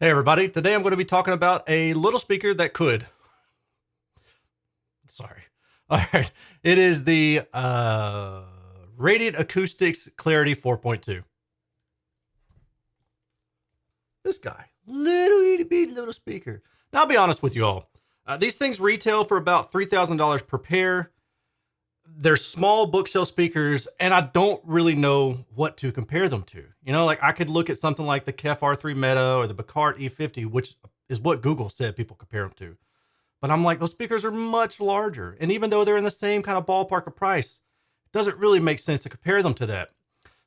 Hey everybody, today I'm going to be talking about a little speaker that could. Sorry. All right. It is the Radiant Acoustics Clarity 4.2. This guy. Little itty bitty little speaker. Now I'll be honest with you all. These things retail for about $3,000 per pair. They're small bookshelf speakers, and I don't really know what to compare them to. You know, like I could look at something like the Kef R3 Meta or the Bacart E50, which is what Google said people compare them to. But I'm like, those speakers are much larger. And even though they're in the same kind of ballpark of price, it doesn't really make sense to compare them to that.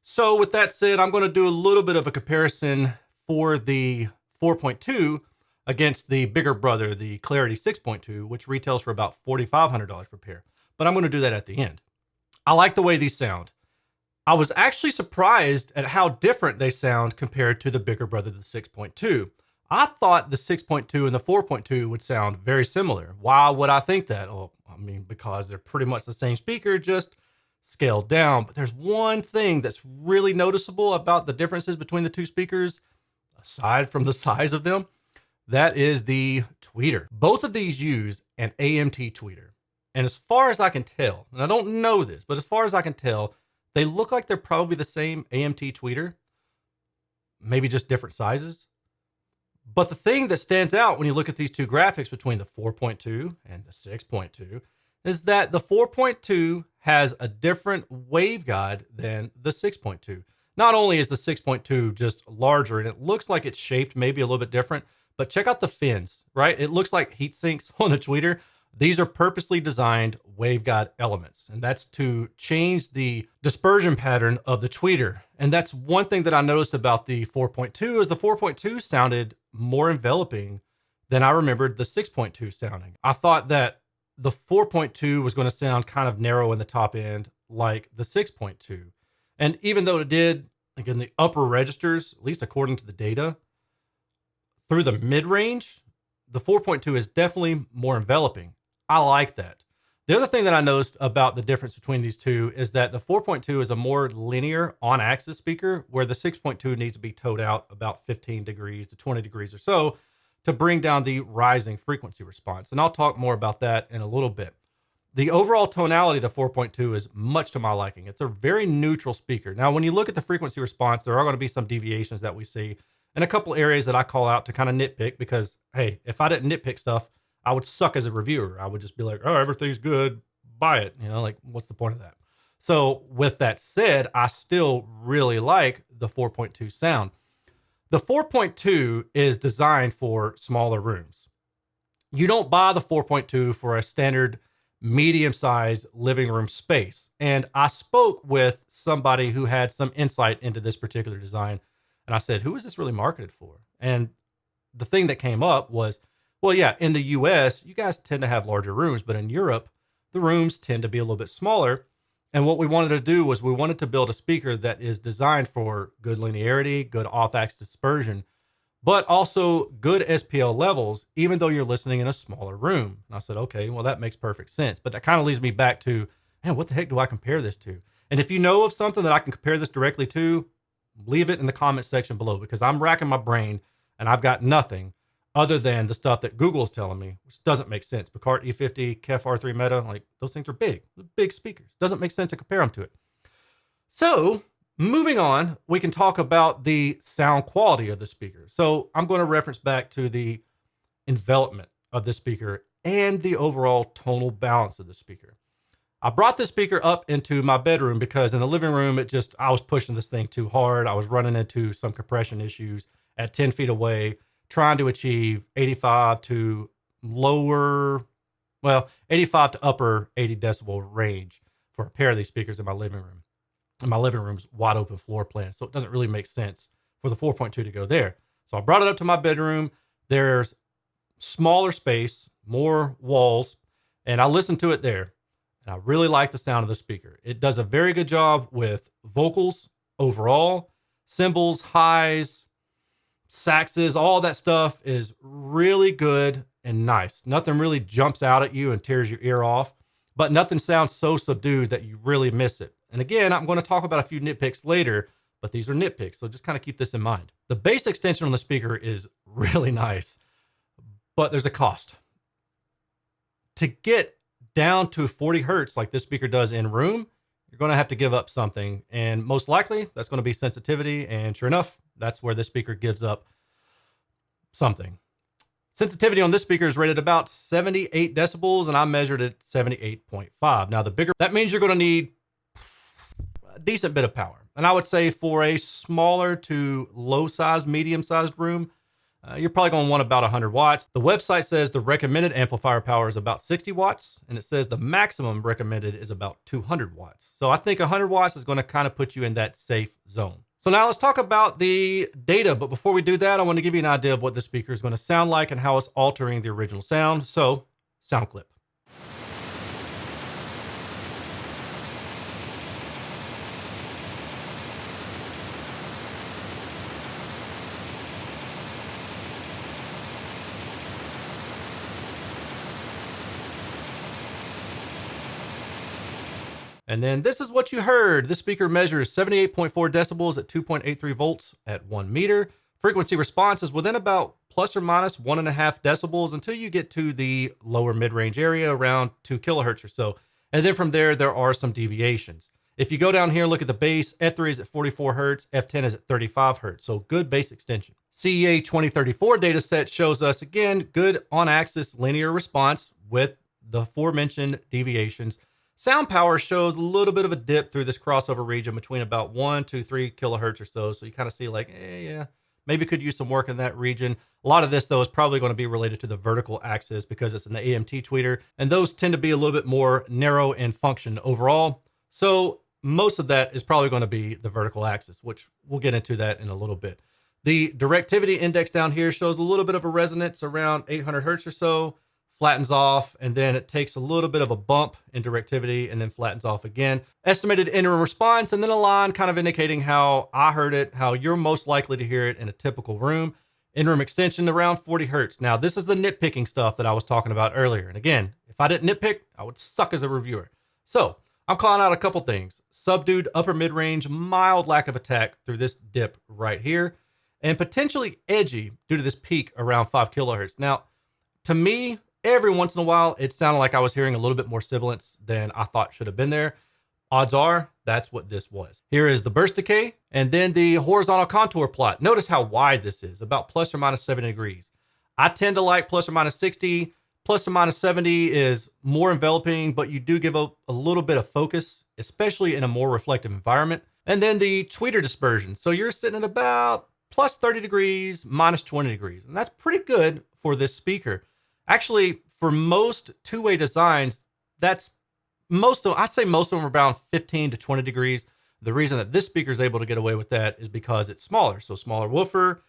So with that said, I'm going to do a little bit of a comparison for the 4.2 against the bigger brother, the Clarity 6.2, which retails for about $4,500 per pair. But I'm going to do that at the end. I like the way these sound. I was actually surprised at how different they sound compared to the bigger brother, the 6.2. I thought the 6.2 and the 4.2 would sound very similar. Why would I think that? Oh, I mean, because they're pretty much the same speaker, just scaled down. But there's one thing that's really noticeable about the differences between the two speakers, aside from the size of them. That is the tweeter. Both of these use an AMT tweeter. And as far as I can tell, and I don't know this, but as far as I can tell, they look like they're probably the same AMT tweeter, maybe just different sizes. But the thing that stands out when you look at these two graphics between the 4.2 and the 6.2 is that the 4.2 has a different waveguide than the 6.2. Not only is the 6.2 just larger and it looks like it's shaped maybe a little bit different, but check out the fins, right? It looks like heat sinks on the tweeter. These are purposely designed waveguide elements, and that's to change the dispersion pattern of the tweeter. And that's one thing that I noticed about the 4.2 is the 4.2 sounded more enveloping than I remembered the 6.2 sounding. I thought that the 4.2 was going to sound kind of narrow in the top end like the 6.2. And even though it did, like in the upper registers, at least according to the data, through the mid-range, the 4.2 is definitely more enveloping. I like that. The other thing that I noticed about the difference between these two is that the 4.2 is a more linear on-axis speaker, where the 6.2 needs to be towed out about 15 degrees to 20 degrees or so to bring down the rising frequency response. And I'll talk more about that in a little bit. The overall tonality of the 4.2 is much to my liking. It's a very neutral speaker. Now, when you look at the frequency response, there are going to be some deviations that we see and a couple areas that I call out to kind of nitpick because, hey, if I didn't nitpick stuff, I would suck as a reviewer. I would just be like, oh, everything's good. Buy it. You know, like what's the point of that? So with that said, I still really like the 4.2 sound. The 4.2 is designed for smaller rooms. You don't buy the 4.2 for a standard medium-sized living room space. And I spoke with somebody who had some insight into this particular design. And I said, who is this really marketed for? And the thing that came up was, well, yeah, in the US, you guys tend to have larger rooms, but in Europe, the rooms tend to be a little bit smaller. And what we wanted to do was we wanted to build a speaker that is designed for good linearity, good off-axis dispersion, but also good SPL levels, even though you're listening in a smaller room. And I said, okay, well, that makes perfect sense. But that kind of leads me back to, man, what the heck do I compare this to? And if you know of something that I can compare this directly to, leave it in the comment section below, because I'm racking my brain and I've got nothing other than the stuff that Google is telling me, which doesn't make sense. Bacart E50, Kef R3 Meta, like those things are big speakers. Doesn't make sense to compare them to it. So moving on, we can talk about the sound quality of the speaker. So I'm going to reference back to the envelopment of the speaker and the overall tonal balance of the speaker. I brought this speaker up into my bedroom because in the living room, I was pushing this thing too hard. I was running into some compression issues at 10 feet away, trying to achieve 85 to upper 80 decibel range for a pair of these speakers in my living room. And my living room's wide open floor plan, so it doesn't really make sense for the 4.2 to go there. So I brought it up to my bedroom. There's smaller space, more walls, and I listened to it there. And I really like the sound of the speaker. It does a very good job with vocals overall, cymbals, highs, saxes, all that stuff is really good and nice. Nothing really jumps out at you and tears your ear off, but nothing sounds so subdued that you really miss it. And again, I'm going to talk about a few nitpicks later, but these are nitpicks, so just kind of keep this in mind. The bass extension on the speaker is really nice, but there's a cost. To get down to 40 hertz like this speaker does in room, you're going to have to give up something, and most likely that's going to be sensitivity, and sure enough, that's where this speaker gives up something. Sensitivity on this speaker is rated about 78 decibels, and I measured it 78.5. Now, the bigger, that means you're going to need a decent bit of power. And I would say for a smaller to low-sized, medium-sized room, you're probably going to want about 100 watts. The website says the recommended amplifier power is about 60 watts, and it says the maximum recommended is about 200 watts. So I think 100 watts is going to kind of put you in that safe zone. So now let's talk about the data, but before we do that, I want to give you an idea of what the speaker is going to sound like and how it's altering the original sound. So, sound clip. And then this is what you heard. This speaker measures 78.4 decibels at 2.83 volts at 1 meter. Frequency response is within about plus or minus 1.5 decibels until you get to the lower mid-range area around 2 kilohertz or so. And then from there are some deviations. If you go down here and look at the bass, F3 is at 44 hertz, F10 is at 35 hertz. So good bass extension. CEA 2034 data set shows us, again, good on-axis linear response with the aforementioned deviations. Sound power shows a little bit of a dip through this crossover region between about 1 to 3 kilohertz or so. So you kind of see like, yeah, maybe could use some work in that region. A lot of this, though, is probably going to be related to the vertical axis because it's an AMT tweeter, and those tend to be a little bit more narrow in function overall. So most of that is probably going to be the vertical axis, which we'll get into that in a little bit. The directivity index down here shows a little bit of a resonance around 800 hertz or so. Flattens off, and then it takes a little bit of a bump in directivity and then flattens off again. Estimated interim response, and then a line kind of indicating how I heard it, how you're most likely to hear it in a typical room. Interim extension around 40 hertz. Now, this is the nitpicking stuff that I was talking about earlier. And again, if I didn't nitpick, I would suck as a reviewer. So I'm calling out a couple things. Subdued upper mid-range, mild lack of attack through this dip right here, and potentially edgy due to this peak around 5 kilohertz. Now, to me, every once in a while, it sounded like I was hearing a little bit more sibilance than I thought should have been there. Odds are, that's what this was. Here is the burst decay, and then the horizontal contour plot. Notice how wide this is, about plus or minus 70 degrees. I tend to like plus or minus 60. Plus or minus 70 is more enveloping, but you do give a little bit of focus, especially in a more reflective environment. And then the tweeter dispersion. So you're sitting at about plus 30 degrees, minus 20 degrees. And that's pretty good for this speaker. Actually, for most two-way designs, that's I'd say most of them are around 15 to 20 degrees. The reason that this speaker is able to get away with that is because it's smaller. So smaller woofer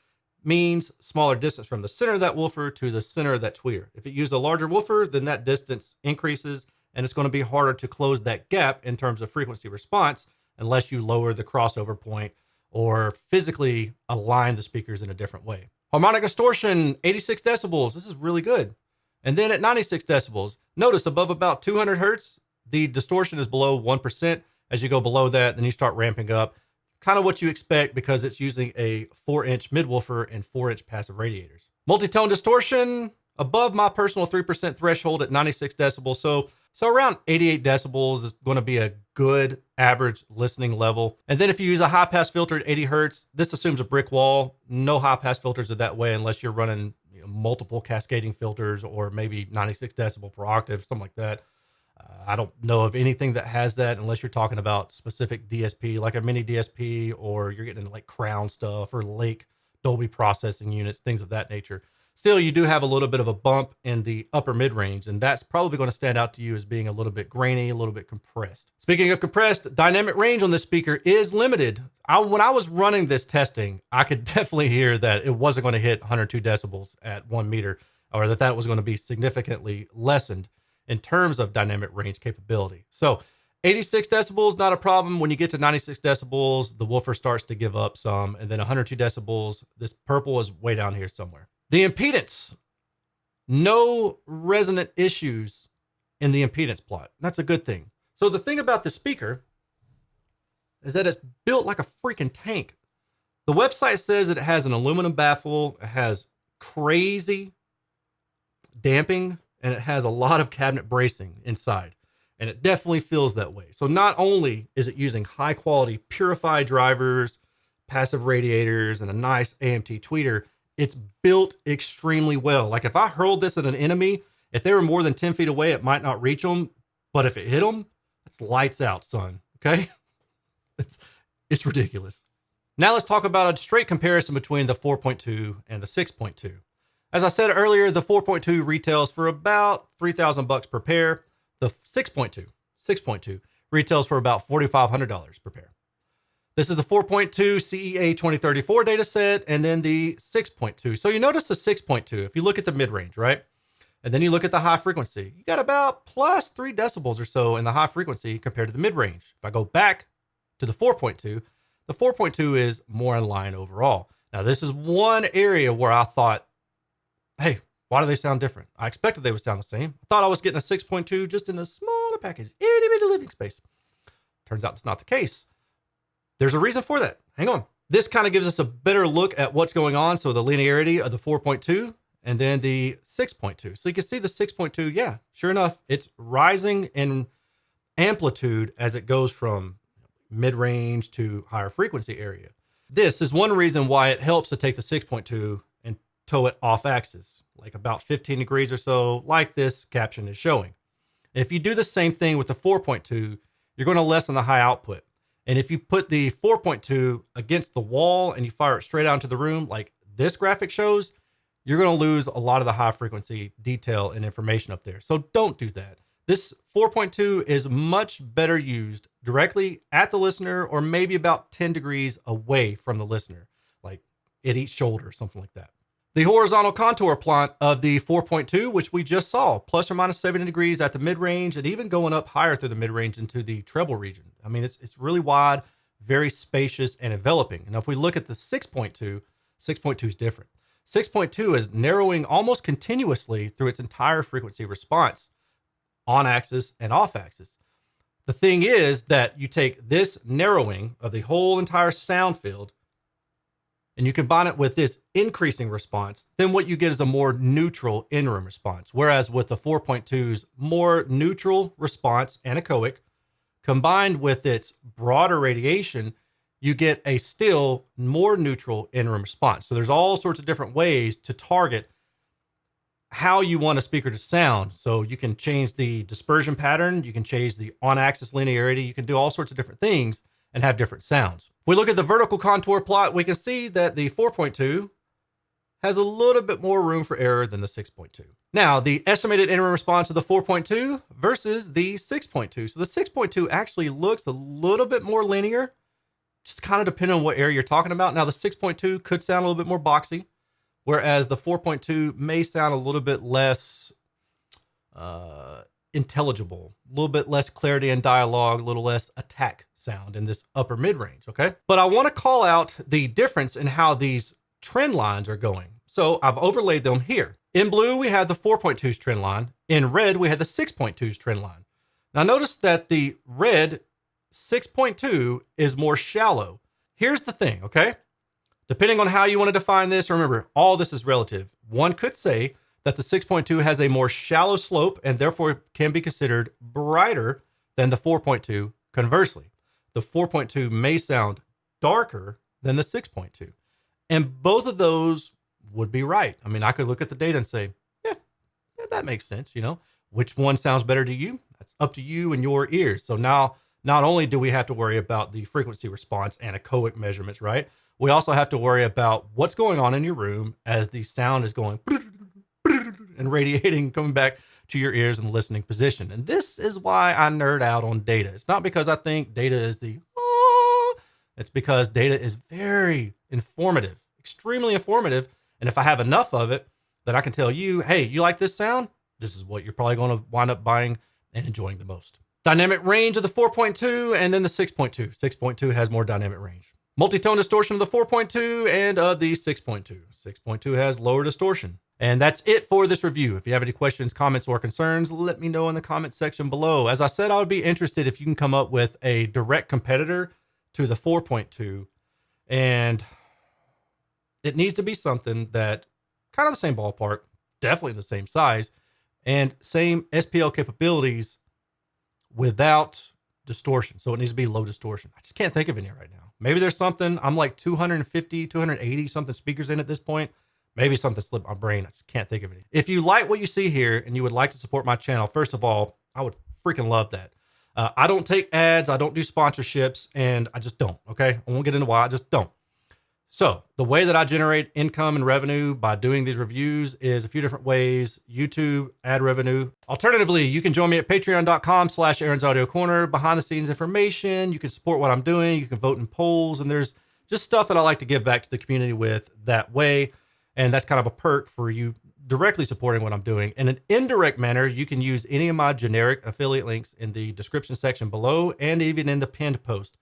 means smaller distance from the center of that woofer to the center of that tweeter. If it used a larger woofer, then that distance increases, and it's going to be harder to close that gap in terms of frequency response unless you lower the crossover point or physically align the speakers in a different way. Harmonic distortion, 86 decibels. This is really good. And then at 96 decibels, notice above about 200 hertz, the distortion is below 1%. As you go below that, then you start ramping up. Kind of what you expect because it's using a 4-inch midwoofer and 4-inch passive radiators. Multitone distortion, above my personal 3% threshold at 96 decibels. So around 88 decibels is going to be a good average listening level. And then if you use a high pass filter at 80 hertz, this assumes a brick wall. No high pass filters are that way unless you're running multiple cascading filters or maybe 96 decibel per octave, something like that. I don't know of anything that has that unless you're talking about specific DSP, like a mini DSP, or you're getting into like Crown stuff or Lake Dolby processing units, things of that nature. Still, you do have a little bit of a bump in the upper mid-range, and that's probably going to stand out to you as being a little bit grainy, a little bit compressed. Speaking of compressed, dynamic range on this speaker is limited. When I was running this testing, I could definitely hear that it wasn't going to hit 102 decibels at 1 meter, or that was going to be significantly lessened in terms of dynamic range capability. So 86 decibels, not a problem. When you get to 96 decibels, the woofer starts to give up some, and then 102 decibels, this purple is way down here somewhere. The impedance, no resonant issues in the impedance plot. That's a good thing. So the thing about the speaker is that it's built like a freaking tank. The website says that it has an aluminum baffle, it has crazy damping, and it has a lot of cabinet bracing inside. And it definitely feels that way. So not only is it using high quality purified drivers, passive radiators, and a nice AMT tweeter, it's built extremely well. Like if I hurled this at an enemy, if they were more than 10 feet away, it might not reach them. But if it hit them, it's lights out, son. Okay? It's ridiculous. Now let's talk about a straight comparison between the 4.2 and the 6.2. As I said earlier, the 4.2 retails for about $3,000 per pair. The 6.2 retails for about $4,500 per pair. This is the 4.2 CEA 2034 data set, and then the 6.2. So you notice the 6.2, if you look at the mid-range, right? And then you look at the high frequency, you got about plus 3 decibels or so in the high frequency compared to the mid-range. If I go back to the 4.2, the 4.2 is more in line overall. Now, this is one area where I thought, hey, why do they sound different? I expected they would sound the same. I thought I was getting a 6.2 just in a smaller package, itty bitty living space. Turns out that's not the case. There's a reason for that. Hang on. This kind of gives us a better look at what's going on. So the linearity of the 4.2 and then the 6.2. So you can see the 6.2. Yeah, sure enough, it's rising in amplitude as it goes from mid-range to higher frequency area. This is one reason why it helps to take the 6.2 and tow it off axis, like about 15 degrees or so, like this caption is showing. If you do the same thing with the 4.2, you're going to lessen the high output. And if you put the 4.2 against the wall and you fire it straight out into the room, like this graphic shows, you're going to lose a lot of the high frequency detail and information up there. So don't do that. This 4.2 is much better used directly at the listener or maybe about 10 degrees away from the listener, like at each shoulder, something like that. The horizontal contour plot of the 4.2, which we just saw, plus or minus 70 degrees at the mid-range and even going up higher through the mid-range into the treble region. I mean, it's really wide, very spacious and enveloping. And if we look at the 6.2, 6.2 is different. 6.2 is narrowing almost continuously through its entire frequency response, on axis and off axis. The thing is that you take this narrowing of the whole entire sound field and you combine it with this increasing response, then what you get is a more neutral in-room response. Whereas with the 4.2's more neutral response, anechoic, combined with its broader radiation, you get a still more neutral in-room response. So there's all sorts of different ways to target how you want a speaker to sound. So you can change the dispersion pattern, you can change the on-axis linearity, you can do all sorts of different things and have different sounds. If we look at the vertical contour plot, we can see that the 4.2 has a little bit more room for error than the 6.2. Now, the estimated in-room response of the 4.2 versus the 6.2. So the 6.2 actually looks a little bit more linear, just kind of depending on what area you're talking about. Now, the 6.2 could sound a little bit more boxy, whereas the 4.2 may sound a little bit less intelligible, a little bit less clarity in dialogue, a little less attack sound in this upper mid-range, okay? But I want to call out the difference in how these trend lines are going. So I've overlaid them here. In blue, we have the 4.2's trend line. In red, we have the 6.2's trend line. Now notice that the red 6.2 is more shallow. Here's the thing, okay? Depending on how you want to define this, remember, all this is relative. One could say that the 6.2 has a more shallow slope and therefore can be considered brighter than the 4.2 conversely. The 4.2 may sound darker than the 6.2. And both of those would be right. I mean, I could look at the data and say, yeah, that makes sense. You know, which one sounds better to you? That's up to you and your ears. So now, not only do we have to worry about the frequency response anechoic measurements, right? We also have to worry about what's going on in your room as the sound is going and radiating, coming back to your ears in the listening position. And this is why I nerd out on data. It's not because I think data is it's because data is very informative, extremely informative. And if I have enough of it, then I can tell you, hey, you like this sound? This is what you're probably going to wind up buying and enjoying the most. Dynamic range of the 4.2 and then the 6.2. 6.2 has more dynamic range. Multi-tone distortion of the 4.2 and of the 6.2. 6.2 has lower distortion. And that's it for this review. If you have any questions, comments, or concerns, let me know in the comment section below. As I said, I would be interested if you can come up with a direct competitor to the 4.2. And it needs to be something that kind of the same ballpark, definitely the same size, and same SPL capabilities without distortion. So it needs to be low distortion. I just can't think of any right now. Maybe there's something. I'm like 250, 280 something speakers in at this point. Maybe something slipped my brain. I just can't think of any. If you like what you see here and you would like to support my channel, first of all, I would freaking love that. I don't take ads. I don't do sponsorships, and I just don't. Okay. I won't get into why. I just don't. So the way that I generate income and revenue by doing these reviews is a few different ways. YouTube, ad revenue. Alternatively, you can join me at patreon.com/Erin's Audio Corner. Behind the scenes information. You can support what I'm doing. You can vote in polls, and there's just stuff that I like to give back to the community with that way. And that's kind of a perk for you directly supporting what I'm doing. In an indirect manner, you can use any of my generic affiliate links in the description section below and even in the pinned post.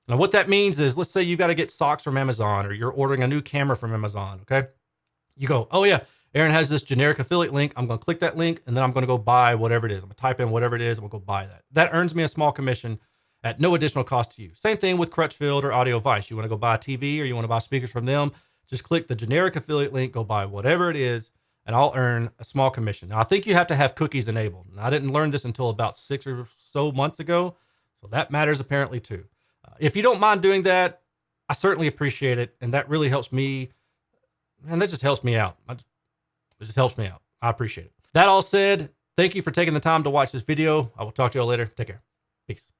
Now, what that means is, let's say you've got to get socks from Amazon or you're ordering a new camera from Amazon, okay? You go, oh yeah, Erin has this generic affiliate link. I'm going to click that link, and then I'm going to go buy whatever it is. I'm going to type in whatever it is, and we'll go buy that. That earns me a small commission at no additional cost to you. Same thing with Crutchfield or AudioVice. You want to go buy a TV or you want to buy speakers from them, just click the generic affiliate link, go buy whatever it is, and I'll earn a small commission. Now, I think you have to have cookies enabled. And I didn't learn this until about 6 or so months ago, so that matters apparently too. If you don't mind doing that, I certainly appreciate it. And that really helps me. And that just helps me out. It just helps me out. I appreciate it. That all said, thank you for taking the time to watch this video. I will talk to you all later. Take care. Peace.